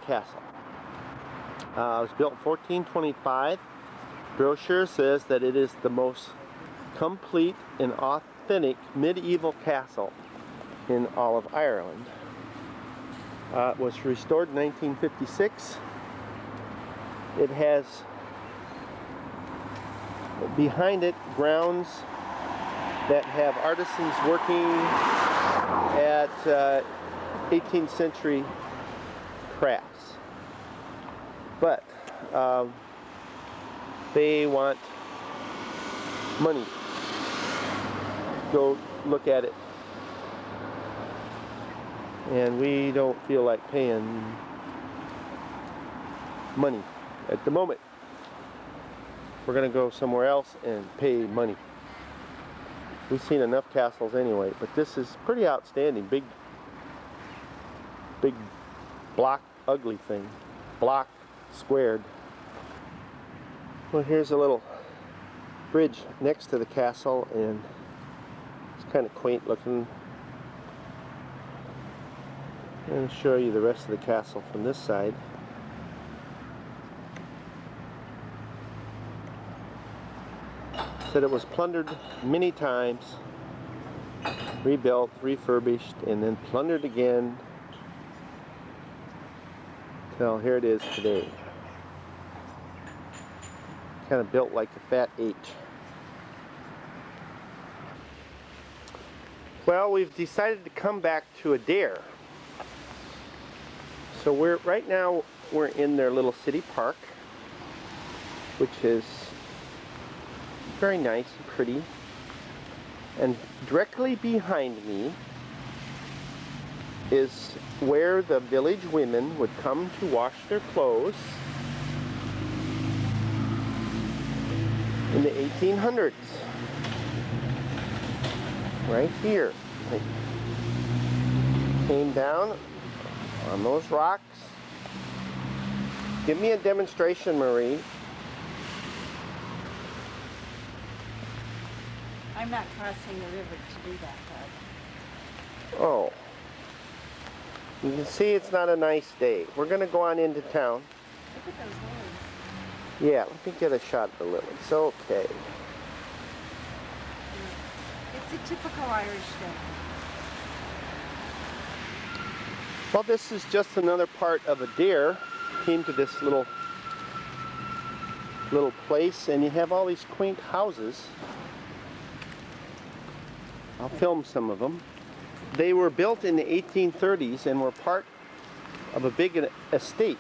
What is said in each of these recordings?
Castle. It was built in 1425. Brochure says that it is the most complete and authentic medieval castle in all of Ireland. It was restored in 1956. It has behind it grounds that have artisans working at 18th century crafts. But they want money. Go look at it. And we don't feel like paying money at the moment. We're going to go somewhere else and pay money. We've seen enough castles anyway, but this is pretty outstanding. Big block, ugly thing. Block squared. Well, here's a little bridge next to the castle, and it's kind of quaint looking. And show you the rest of the castle from this side. Said it was plundered many times, rebuilt, refurbished, and then plundered again till here it is today. Kind of built like a fat H. Well, we've decided to come back to Adare. So right now we're in their little city park, which is very nice and pretty. And directly behind me is where the village women would come to wash their clothes in the 1800s. Right here. They came down on those rocks. Give me a demonstration, Marie. I'm not crossing the river to do that, Bud. Oh. You can see it's not a nice day. We're going to go on into town. Look at those lilies. Yeah, let me get a shot of the lilies. Okay. It's a typical Irish day. Well, this is just another part of Adare. Came to this little place, and you have all these quaint houses. I'll film some of them. They were built in the 1830s and were part of a big estate.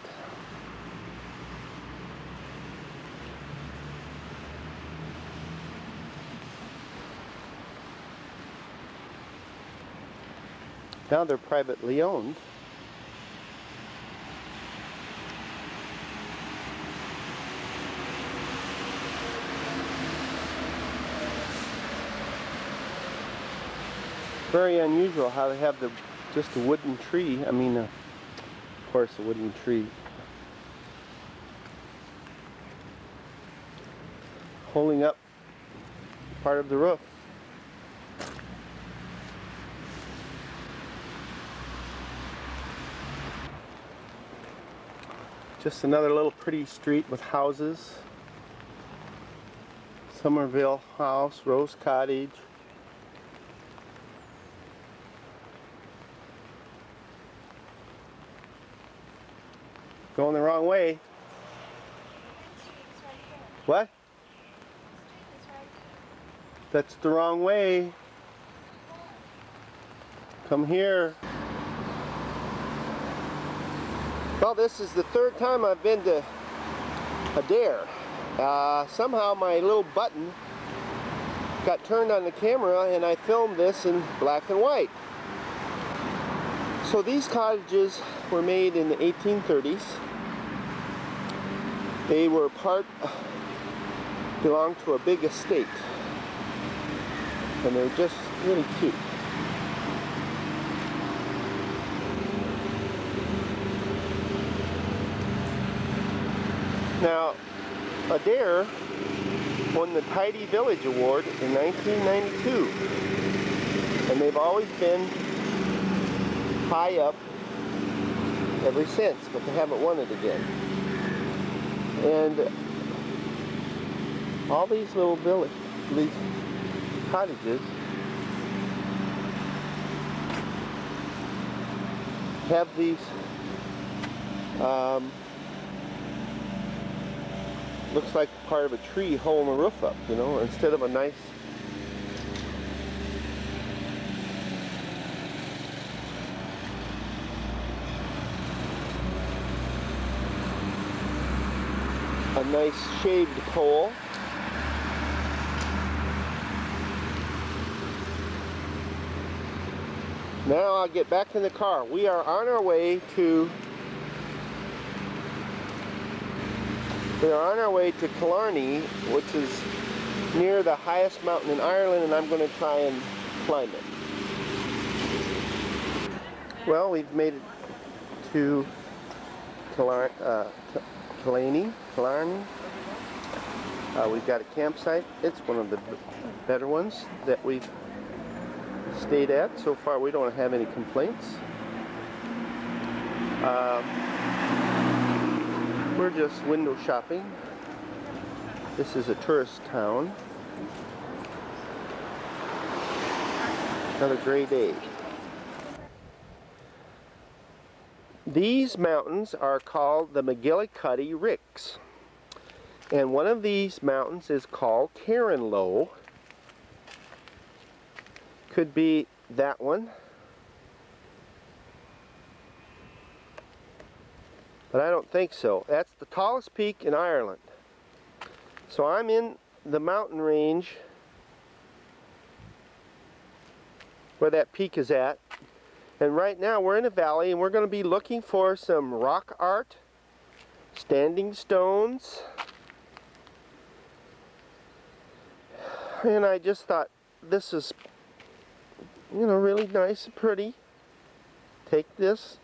Now they're privately owned. Very unusual how they have just a wooden tree. I mean, of course, a wooden tree holding up part of the roof. Just another little pretty street with houses. Somerville House, Rose Cottage. Going the wrong way. What? That's the wrong way. Come here. Well, this is the third time I've been to Adare. Somehow my little button got turned on the camera and I filmed this in black and white. So these cottages were made in the 1830s. They were belonged to a big estate. And they're just really cute. Now, Adare won the Tidy Village Award in 1992. And they've always been high up ever since, but they haven't won it again. And all these little these cottages have these looks like part of a tree holding the roof up, you know, instead of a nice shaved pole. Now I'll get back in the car. We are on our way to Carintohee, which is near the highest mountain in Ireland, and I'm going to try and climb it. Well, we've made it to Killarney. We've got a campsite. It's one of the better ones that we've stayed at. So far we don't have any complaints. We're just window shopping. This is a tourist town. Another great day. These mountains are called the McGillicuddy Ricks. And one of these mountains is called Carintohee. Could be that one. But I don't think so. That's the tallest peak in Ireland. So I'm in the mountain range where that peak is at. And right now we're in a valley and we're going to be looking for some rock art, standing stones. And I just thought this is, you know, really nice and pretty. Take this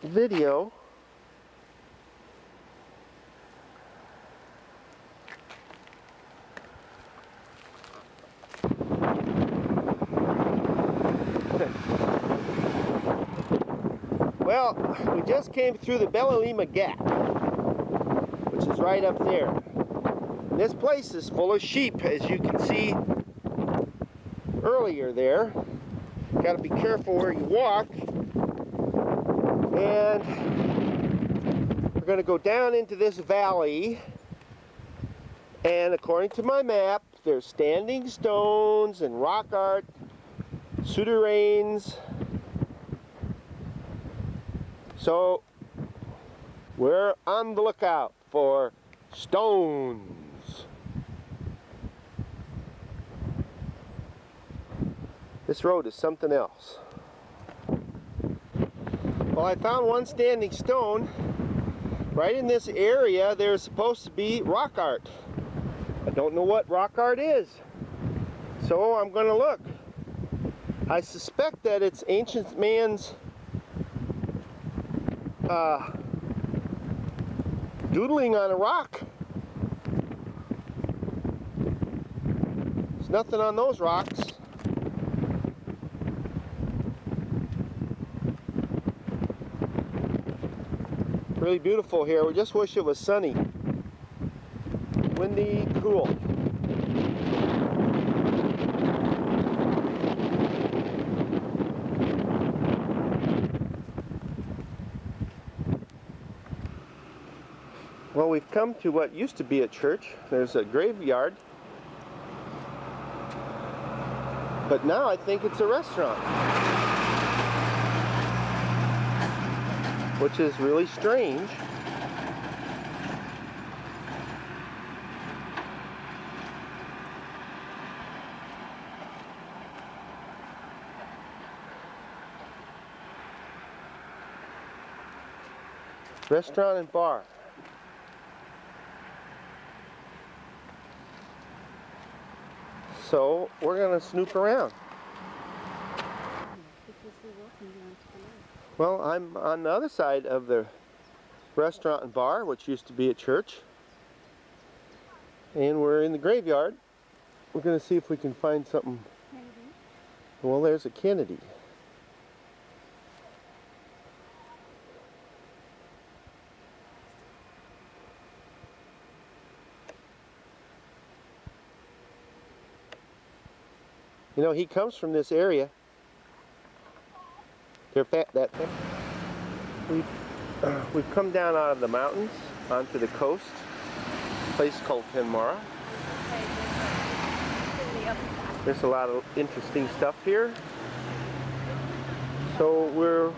video. Well, we just came through the Bellalima Gap, which is right up there. And this place is full of sheep, as you can see earlier there. Got to be careful where you walk. And we're going to go down into this valley. And according to my map, there's standing stones and rock art, souterrains. So we're on the lookout for stones. This road is something else. Well, I found one standing stone. Right in this area, there's supposed to be rock art. I don't know what rock art is, so I'm going to look. I suspect that it's ancient man's doodling on a rock. There's nothing on those rocks. Really beautiful here. We just wish it was sunny, windy, cool. Well, we've come to what used to be a church. There's a graveyard, but now I think it's a restaurant, which is really strange. Restaurant and bar. So we're going to snoop around. Well, I'm on the other side of the restaurant and bar, which used to be a church. And we're in the graveyard. We're going to see if we can find something. Well, there's a Kennedy. You know, he comes from this area. They're we've come down out of the mountains onto the coast, a place called Kenmara. There's a lot of interesting stuff here. So we'll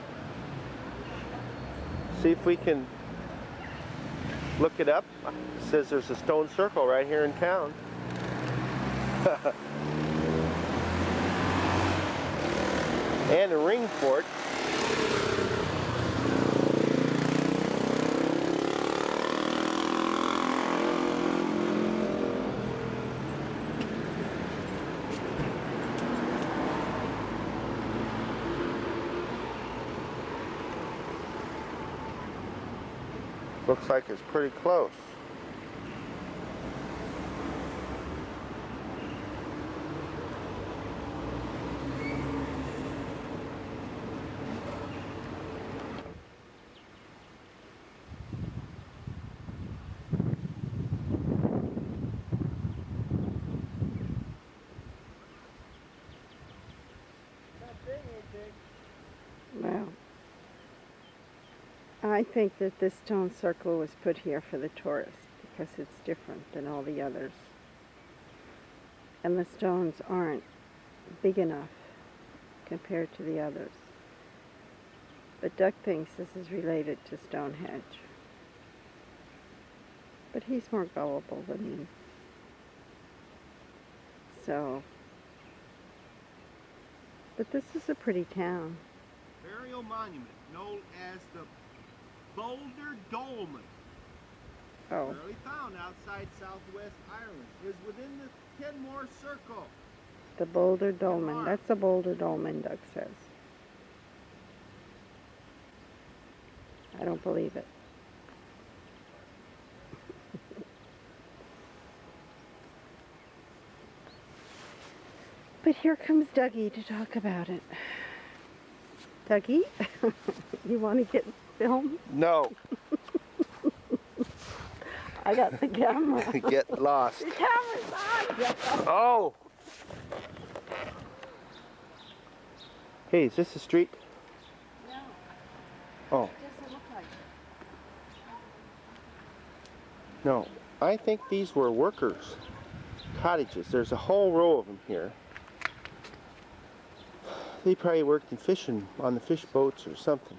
see if we can look it up. It says there's a stone circle right here in town. And a ring fort. Looks like it's pretty close. Well, I think that this stone circle was put here for the tourists because it's different than all the others. And the stones aren't big enough compared to the others. But Doug thinks this is related to Stonehenge. But he's more gullible than me. So, but this is a pretty town. Burial monument known as the Boulder Dolmen, Oh, rarely found outside southwest Ireland, is within the Kenmore Circle. the Boulder Dolmen. That's a Boulder Dolmen, Doug says. I don't believe it. But here comes Dougie to talk about it. Dougie, you want to get filmed? No, I got the camera. get lost. The camera's on. Yes. Oh! Hey, is this the street? No, Oh, it doesn't look like it. no. I think these were workers' cottages. There's a whole row of them here. They probably worked in fishing on the fish boats or something.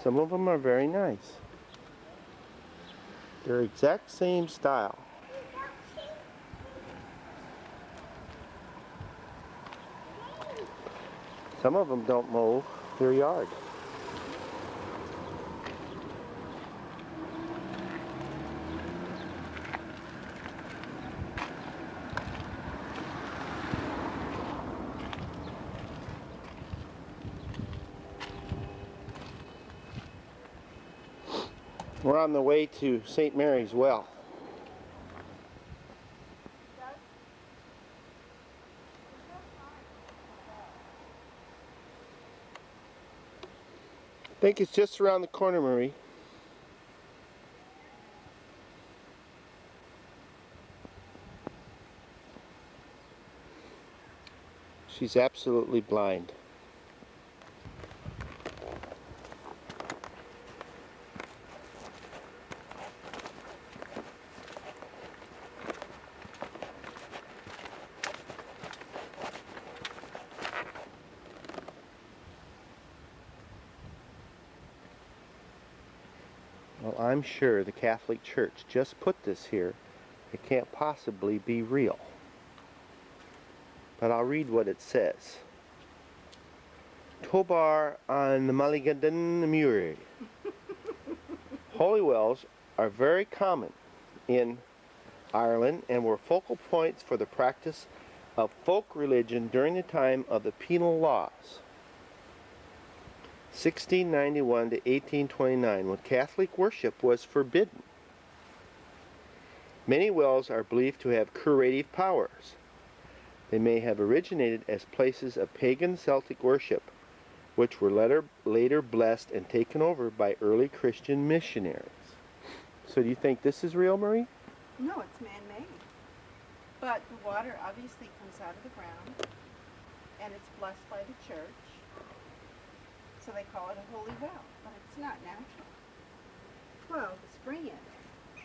Some of them are very nice. They're exact same style. Some of them don't mow their yard. We're on the way to St. Mary's Well. I think it's just around the corner, Marie. She's absolutely blind. Well, I'm sure the Catholic Church just put this here. It can't possibly be real. But I'll read what it says. Tobar an Mulligan Muir. Holy wells are very common in Ireland and were focal points for the practice of folk religion during the time of the penal laws. 1691 to 1829, when Catholic worship was forbidden. Many wells are believed to have curative powers. They may have originated as places of pagan Celtic worship, which were later blessed and taken over by early Christian missionaries. So do you think this is real, Marie? No, it's man-made. But the water obviously comes out of the ground, and it's blessed by the church, so they call it a holy well, but it's not natural. Well, the spring is.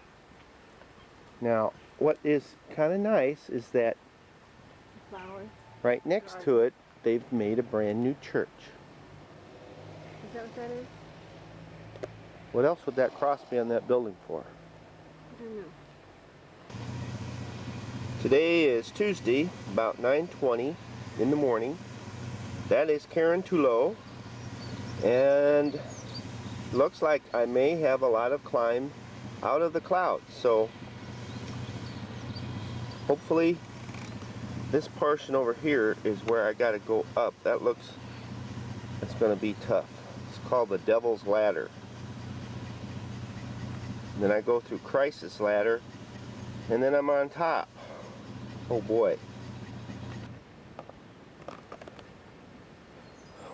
Now, what is kind of nice is that Flowers. right next to it, they've made a brand new church. Is that what that is? What else would that cross be on that building for? I don't know. Today is Tuesday, about 9:20 in the morning. That is Carintohee, and looks like I may have a lot of climb out of the clouds. So hopefully this portion over here is where I got to go up. That's going to be tough. It's called the Devil's Ladder. And then I go through Crisis Ladder, and then I'm on top. Oh boy.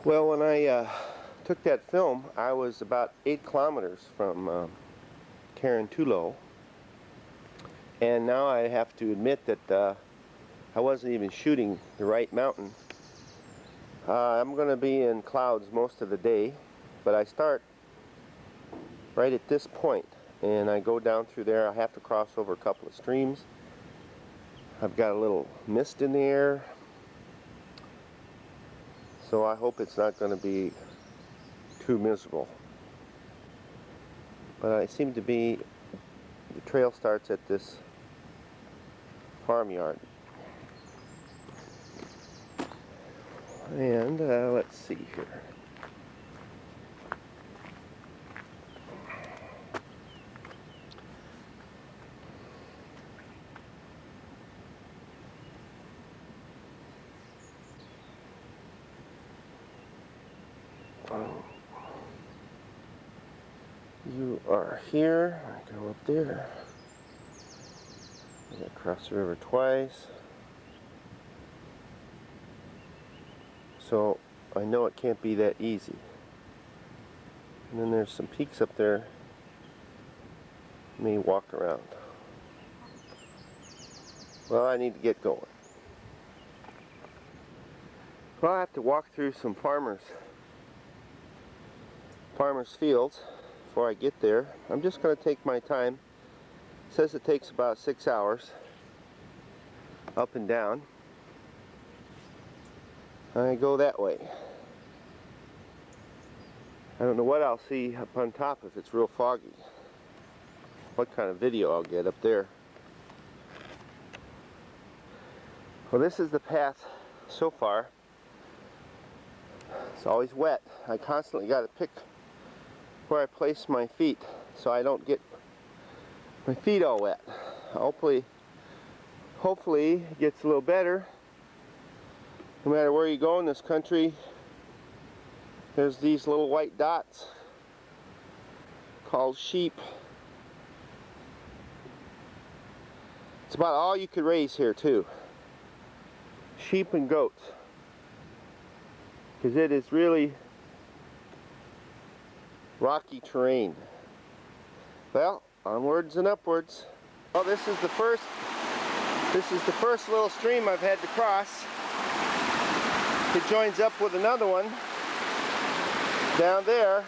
Well, when I took that film, I was about 8 kilometers from Carintohee, and now I have to admit that I wasn't even shooting the right mountain. I'm going to be in clouds most of the day, but I start right at this point, and I go down through there. I have to cross over a couple of streams. I've got a little mist in the air, so I hope it's not going to be too miserable. But I seem to be, the trail starts at this farmyard. And let's see here. You are here. I go up there. I gotta cross the river twice. So I know it can't be that easy. And then there's some peaks up there. May walk around. Well, I need to get going. Well, I have to walk through some farmers' fields before I get there. I'm just going to take my time. It says it takes about 6 hours up and down. I go that way. I don't know what I'll see up on top if it's real foggy. What kind of video I'll get up there. Well, this is the path so far. It's always wet. I constantly got to pick where I place my feet so I don't get my feet all wet. Hopefully it gets a little better. No matter where you go in this country, there's these little white dots called sheep. It's about all you could raise here too. Sheep and goats. Because it is really rocky terrain. Well, onwards and upwards. Well, this is the first little stream I've had to cross. It joins up with another one down there.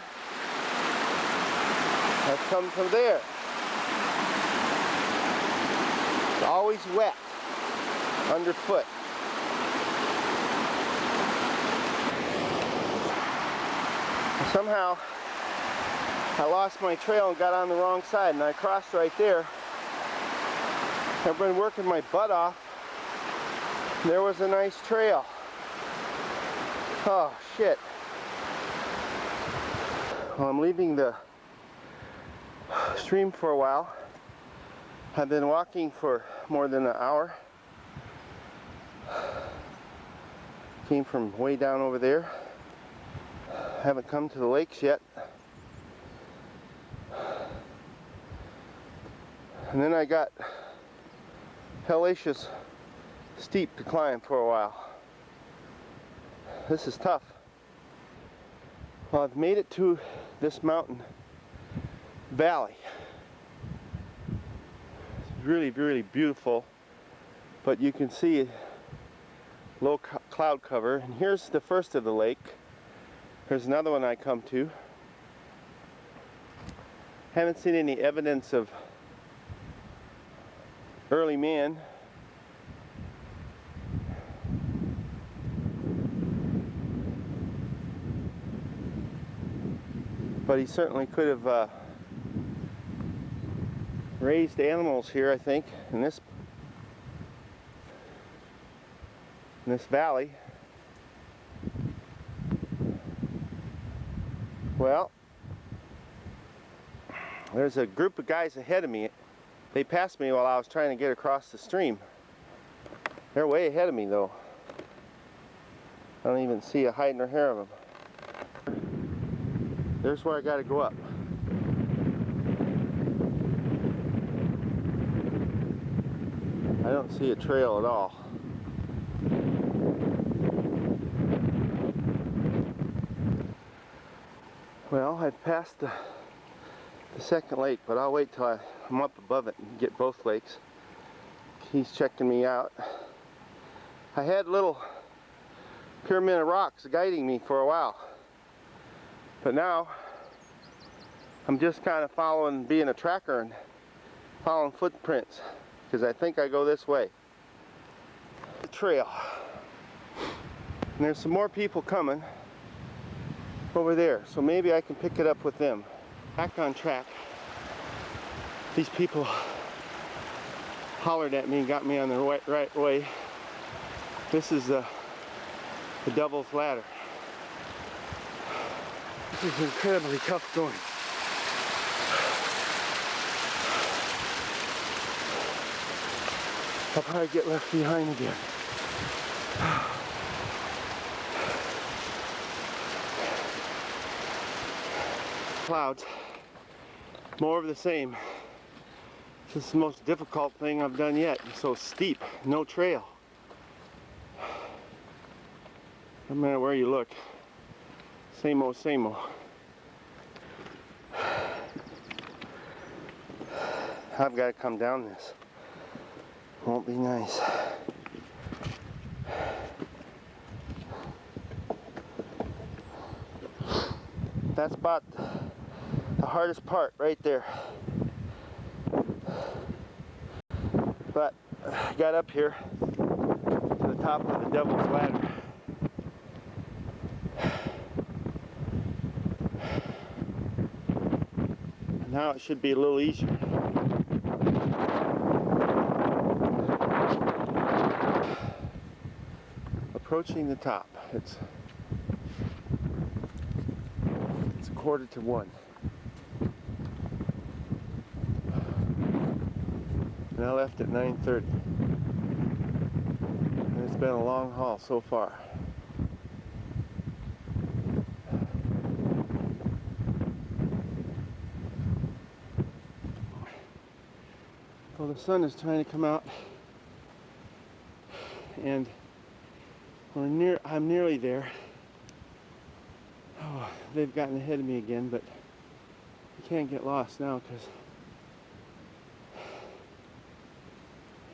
I've come from there. It's always wet underfoot. Somehow I lost my trail and got on the wrong side, and I crossed right there. I've been working my butt off. There was a nice trail. Oh shit. Well, I'm leaving the stream for a while. I've been walking for more than an hour. Came from way down over there. Haven't come to the lakes yet. And then I got hellacious steep to climb for a while. This is tough. Well, I've made it to this mountain valley. It's really, really beautiful. but you can see low cloud cover. And here's the first of the lake. There's another one I come to. Haven't seen any evidence of early man. But he certainly could have raised animals here, I think, in this valley. Well, there's a group of guys ahead of me. They passed me while I was trying to get across the stream. They're way ahead of me though. I don't even see a hide nor hair of them. There's where I got to go up. I don't see a trail at all. Well, I've passed the second lake, but I'll wait till I'm up above it and get both lakes. He's checking me out. I had little pyramid of rocks guiding me for a while, but now I'm just kind of following, being a tracker and following footprints, because I think I go this way. The trail. And there's some more people coming over there, so maybe I can pick it up with them. Back on track. These people hollered at me and got me on the right way. This is the Devil's Ladder. This is incredibly tough going. I'll probably get left behind again. Clouds. More of the same. This is the most difficult thing I've done yet. It's so steep, no trail. No matter where you look, same old, same old. I've got to come down this. Won't be nice. That's about the hardest part right there. But I got up here to the top of the Devil's Ladder. And now it should be a little easier. Approaching the top. It's 1:45. And I left at 9:30. And it's been a long haul so far. Well, the sun is trying to come out, and I'm nearly there. Oh, they've gotten ahead of me again, but you can't get lost now because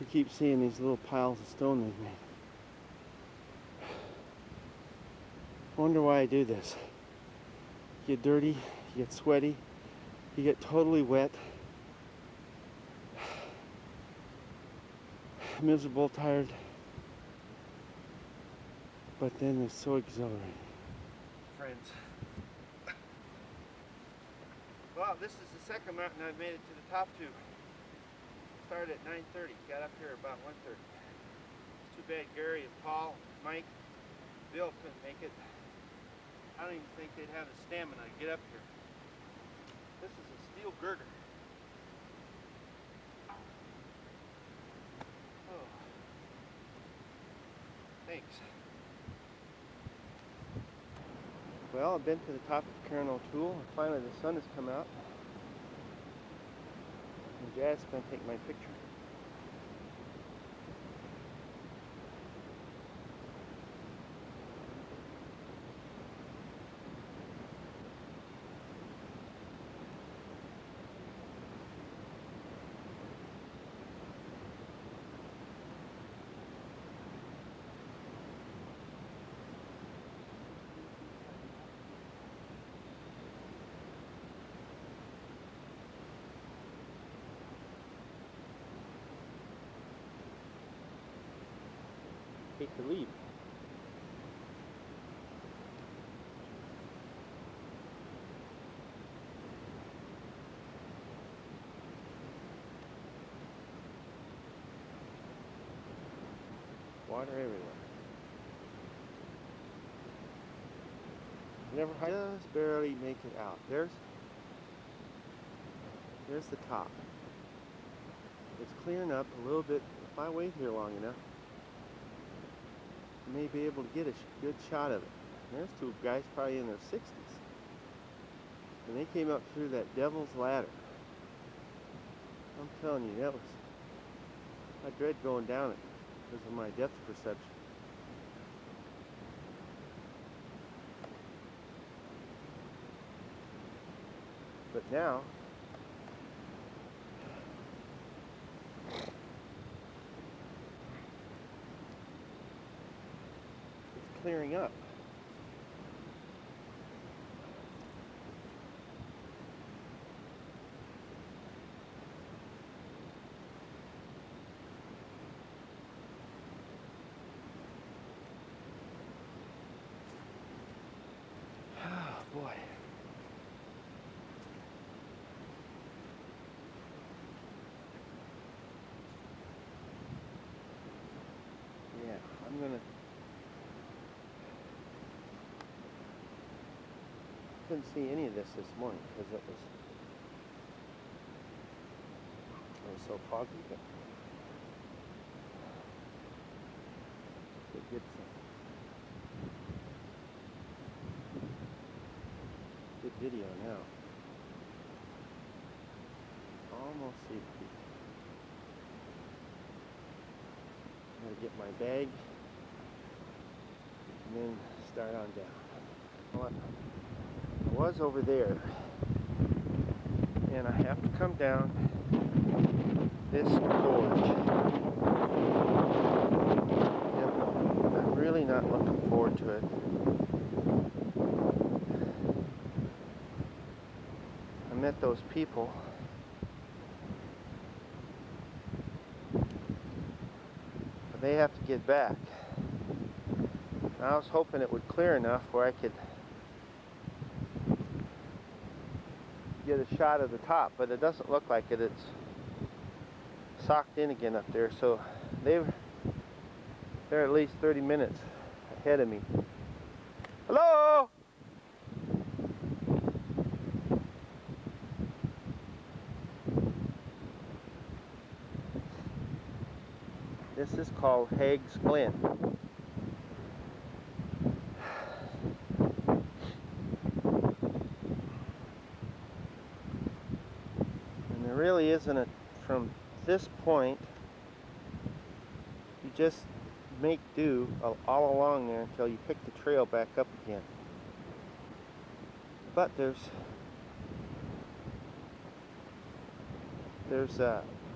you keep seeing these little piles of stone they've made. I wonder why I do this. You get dirty, you get sweaty, you get totally wet, miserable, tired, but then it's so exhilarating. Friends. Well, this is the second mountain I've made it to the top to. Started at 9:30, got up here about 1:30. It's too bad Gary and Paul, Mike, Bill couldn't make it. I don't even think they'd have the stamina to get up here. This is a steel girder. Oh. Thanks. Well, I've been to the top of Carintohee, and finally the sun has come out. And Jazz is going to take my picture. hate to leave. Water everywhere. Never just barely make it out. There's the top. It's clearing up a little bit. If I wait here long enough, I may be able to get a good shot of it. There's two guys probably in their 60s. And they came up through that devil's ladder. I'm telling you, I dread going down it because of my depth perception. But now, it's clearing up. Oh boy. Yeah, I'm gonna. Couldn't see any of this morning because it was so foggy. But could get some good video now. Almost see it. I'm gonna get my bag and then start on down. Well, I was over there, and I have to come down this gorge. And I'm really not looking forward to it. I met those people. But they have to get back. And I was hoping it would clear enough where I could get a shot of the top, but it doesn't look like it. It's socked in again up there, so they're at least 30 minutes ahead of me. Hello? This is called Haig's Glen. And there really isn't from this point, you just make do all along there until you pick the trail back up again. But there's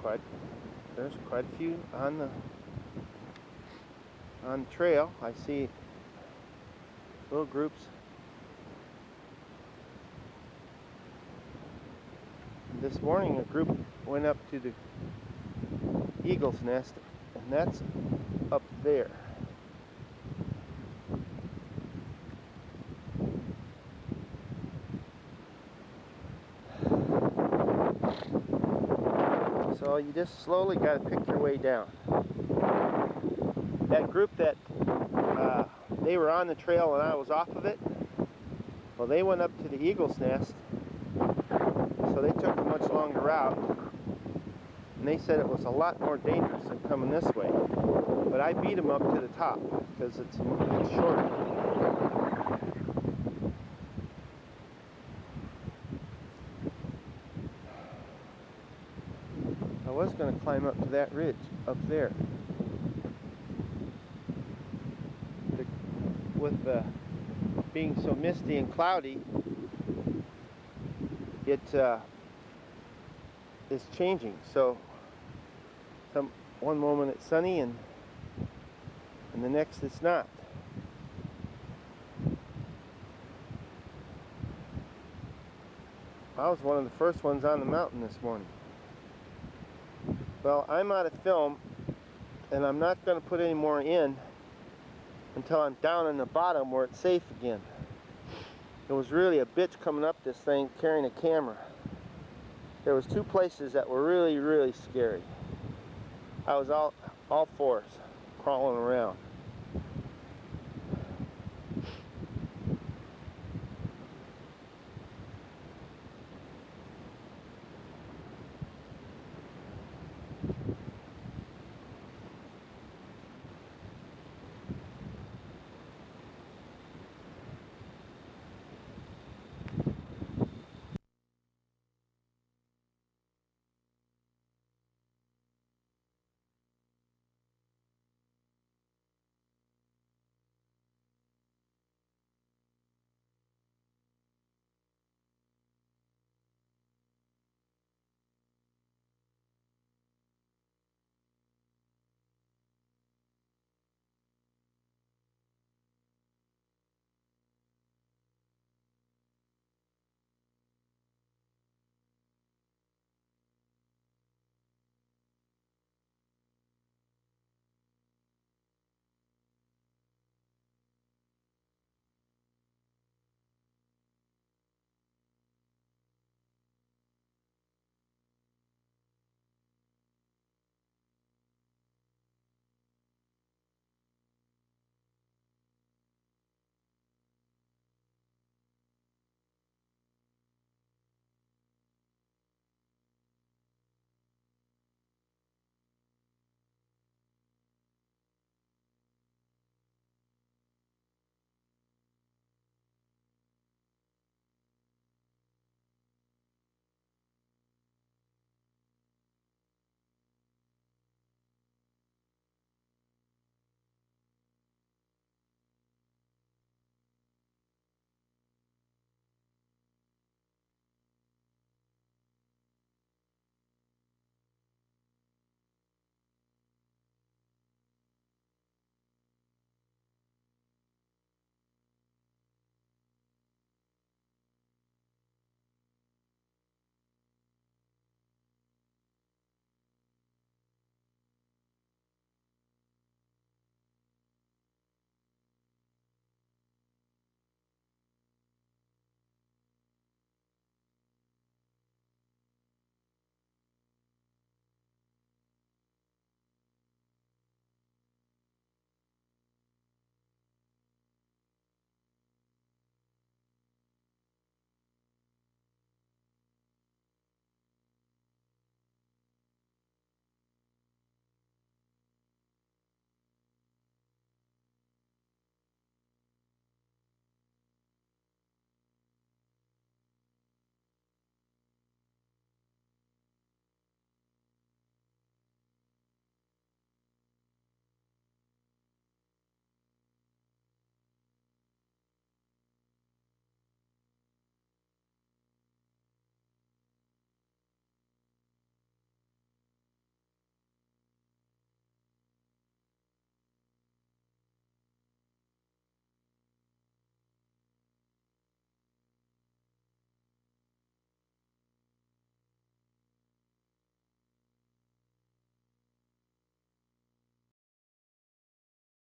quite a few on the trail. I see little groups. This morning a group went up to the eagle's nest, and that's up there. So you just slowly got to pick your way down. That group that they were on the trail and I was off of it, well, they went up to the eagle's nest, so they took a much longer route, and they said it was a lot more dangerous than coming this way. But I beat them up to the top because it's shorter. I was going to climb up to that ridge up there. With being so misty and cloudy, it is changing. So one moment it's sunny and the next it's not. I was one of the first ones on the mountain this morning. Well, I'm out of film, and I'm not going to put any more in until I'm down in the bottom where it's safe again. It was really a bitch coming up this thing carrying a camera. There was 2 places that were really, really scary. I was all fours, crawling around.